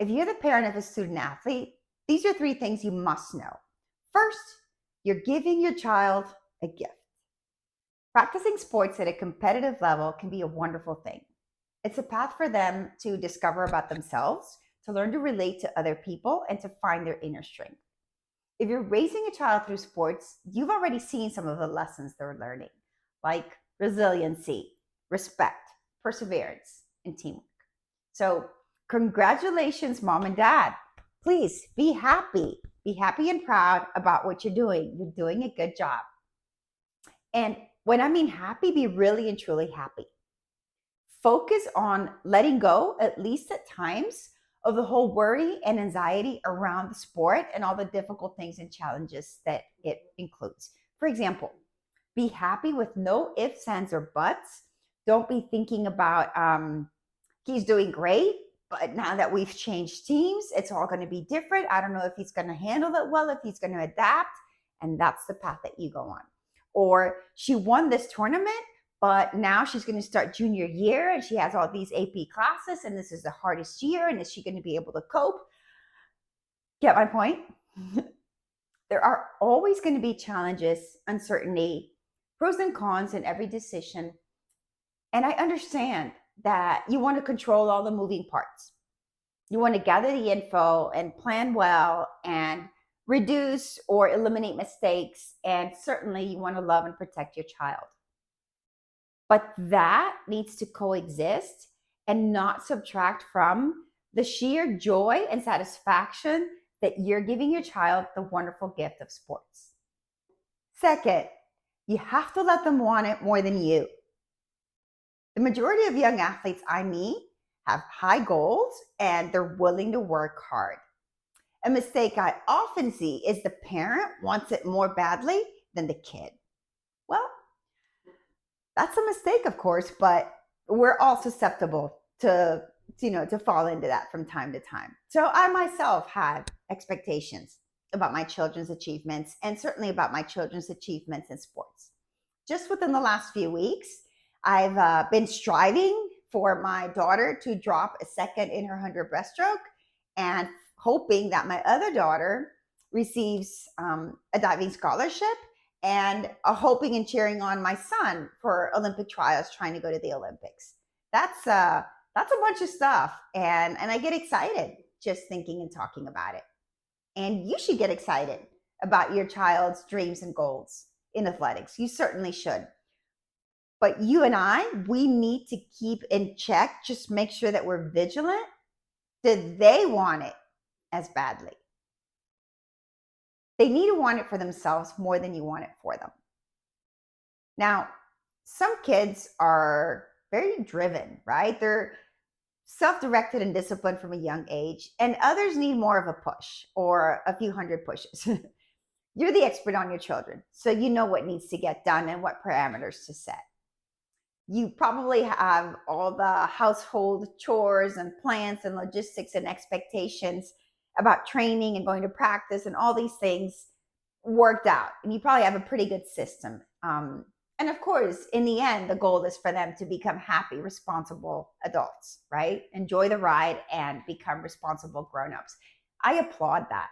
If you're the parent of a student athlete, these are three things you must know. First, you're giving your child a gift. Practicing sports at a competitive level can be a wonderful thing. It's a path for them to discover about themselves, to learn to relate to other people, and to find their inner strength. If you're raising a child through sports, you've already seen some of the lessons they're learning, like resiliency, respect, perseverance, and teamwork. So, congratulations, mom and dad. Please be happy. Be happy and proud about what you're doing. You're doing a good job. And when I mean happy, be really and truly happy. Focus on letting go, at least at times, of the whole worry and anxiety around the sport and all the difficult things and challenges that it includes. For example, be happy with no ifs, ands, or buts. Don't be thinking about he's doing great, but now that we've changed teams, it's all going to be different. I don't know if he's going to handle it well, if he's going to adapt. And that's the path that you go on. Or she won this tournament, but now she's going to start junior year and she has all these AP classes and this is the hardest year. And is she going to be able to cope? Get my point? There are always going to be challenges, uncertainty, pros and cons in every decision. And I understand that you want to control all the moving parts. You want to gather the info and plan well and reduce or eliminate mistakes. And certainly you want to love and protect your child. But that needs to coexist and not subtract from the sheer joy and satisfaction that you're giving your child the wonderful gift of sports. Second, you have to let them want it more than you. The majority of young athletes I meet have high goals and they're willing to work hard. A mistake I often see is the parent wants it more badly than the kid. Well, that's a mistake, of course, but we're all susceptible to fall into that from time to time. So I myself had expectations about my children's achievements and certainly about my children's achievements in sports. Just within the last few weeks, I've been striving for my daughter to drop a second in her 100 breaststroke and hoping that my other daughter receives a diving scholarship and hoping and cheering on my son for Olympic trials, trying to go to the Olympics. That's a bunch of stuff. And I get excited just thinking and talking about it. And you should get excited about your child's dreams and goals in athletics. You certainly should. But you and we need to keep in check, just make sure that we're vigilant. Do they want it as badly? They need to want it for themselves more than you want it for them. Now, some kids are very driven, right? They're self-directed and disciplined from a young age, and others need more of a push or a few hundred pushes. You're the expert on your children, so you know what needs to get done and what parameters to set. You probably have all the household chores and plans and logistics and expectations about training and going to practice and all these things worked out. And you probably have a pretty good system. And of course, in the end, the goal is for them to become happy, responsible adults, right? Enjoy the ride and become responsible grown-ups. I applaud that.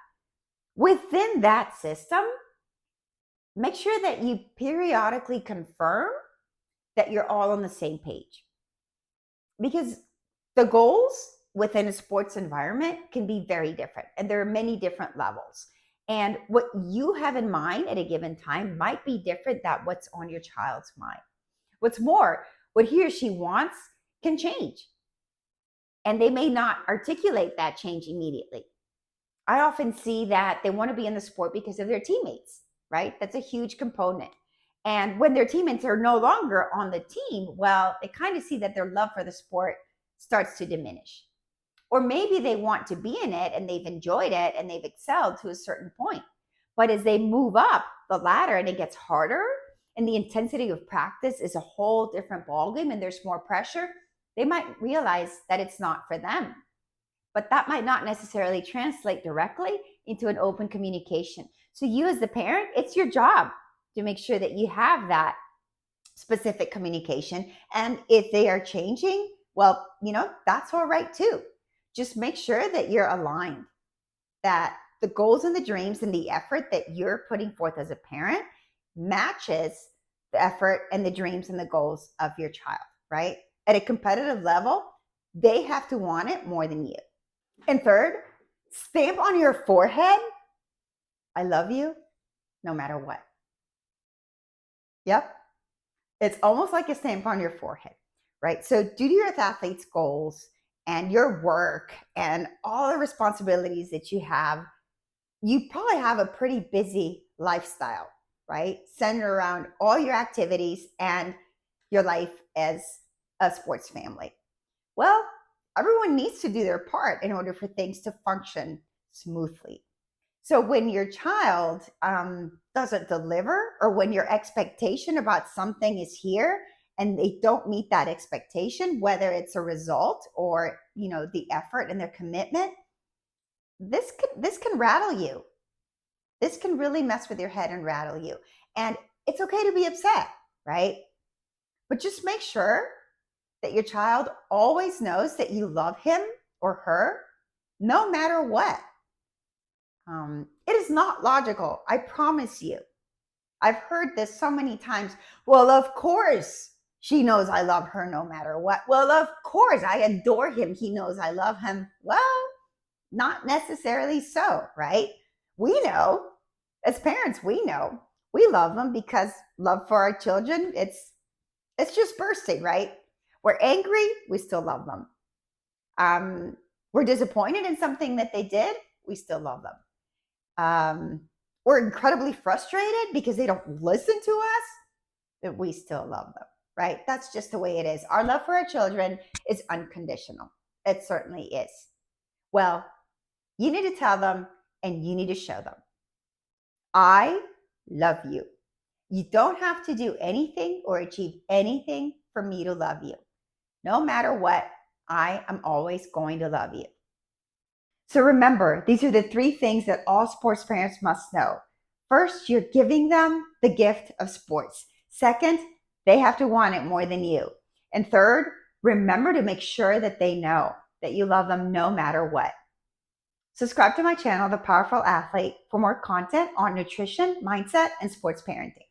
Within that system, make sure that you periodically confirm that you're all on the same page. Because the goals within a sports environment can be very different, and there are many different levels. And what you have in mind at a given time might be different than what's on your child's mind. What's more, what he or she wants can change. And they may not articulate that change immediately. I often see that they want to be in the sport because of their teammates, right? That's a huge component. And when their teammates are no longer on the team, well, they kind of see that their love for the sport starts to diminish. Or maybe they want to be in it and they've enjoyed it and they've excelled to a certain point. But as they move up the ladder and it gets harder and the intensity of practice is a whole different ballgame and there's more pressure, they might realize that it's not for them. But that might not necessarily translate directly into an open communication. So you as the parent, it's your job to make sure that you have that specific communication. And if they are changing, well, that's all right too. just make sure that you're aligned, that the goals and the dreams and the effort that you're putting forth as a parent matches the effort and the dreams and the goals of your child, right? At a competitive level, they have to want it more than you. And third, stamp on your forehead, I love you no matter what. Yep. It's almost like a stamp on your forehead, right? So due to your athlete's goals and your work and all the responsibilities that you probably have a pretty busy lifestyle, right? Centered around all your activities and your life as a sports family. Well, everyone needs to do their part in order for things to function smoothly. So when your child doesn't deliver, or when your expectation about something is here and they don't meet that expectation, whether it's a result or the effort and their commitment, this can rattle you. This can really mess with your head and rattle you. And it's okay to be upset, right? But just make sure that your child always knows that you love him or her no matter what. It is not logical, I promise you. I've heard this so many times. Well, of course she knows I love her no matter what. Well, of course I adore him. He knows I love him. Well, not necessarily so, right? We know, as parents, we know we love them because love for our children, it's just bursting, right? We're angry, we still love them. We're disappointed in something that they did, we still love them. We're incredibly frustrated because they don't listen to us, but we still love them, right? That's just the way it is. Our love for our children is unconditional. It certainly is. Well, you need to tell them and you need to show them. I love you. You don't have to do anything or achieve anything for me to love you. No matter what, I am always going to love you. So remember, these are the 3 things that all sports parents must know. First, you're giving them the gift of sports. Second, they have to want it more than you. And third, remember to make sure that they know that you love them no matter what. Subscribe to my channel, The Powerful Athlete, for more content on nutrition, mindset, and sports parenting.